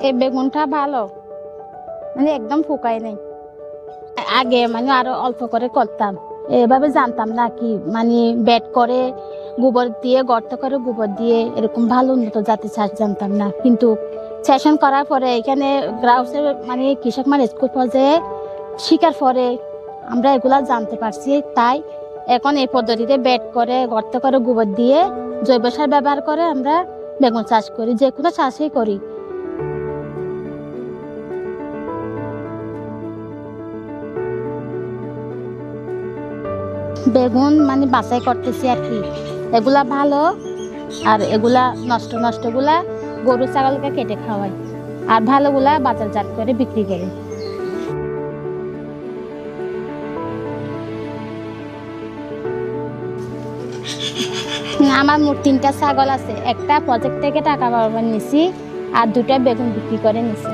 এই বেগুনটা ভালো, মানে একদম ফুকায় নেই। আগে মানে আরো অল্প করে করতাম, এভাবে জানতাম না কি মানে বেড করে গোবর দিয়ে গর্ত করে গোবর দিয়ে এরকম ভালো উন্নত জাতের চাষ জানতাম না। কিন্তু সেশন করার পরে এখানে গ্রাউসের মানে কৃষক মানে স্কুল পর্যায়ে শিকার পরে আমরা এগুলা জানতে পারছি। তাই এখন এই পদ্ধতিতে বেড করে গর্ত করে গোবর দিয়ে জৈব সার ব্যবহার করে আমরা বেগুন চাষ করি, যে কোনো চাষই করি। বেগুন মানে বাছাই করতেছি আর কি, এগুলা ভালো আর এগুলা নষ্ট নষ্টগুলা গরু ছাগলকে কেটে খাওয়াই, আর ভালোগুলা বাজারজাত করে বিক্রি করে। আমার মোট 3টা ছাগল আছে, একটা প্রজেক্ট থেকে টাকা পাবার নিছি আর 2টা বেগুন বিক্রি করে নিছি।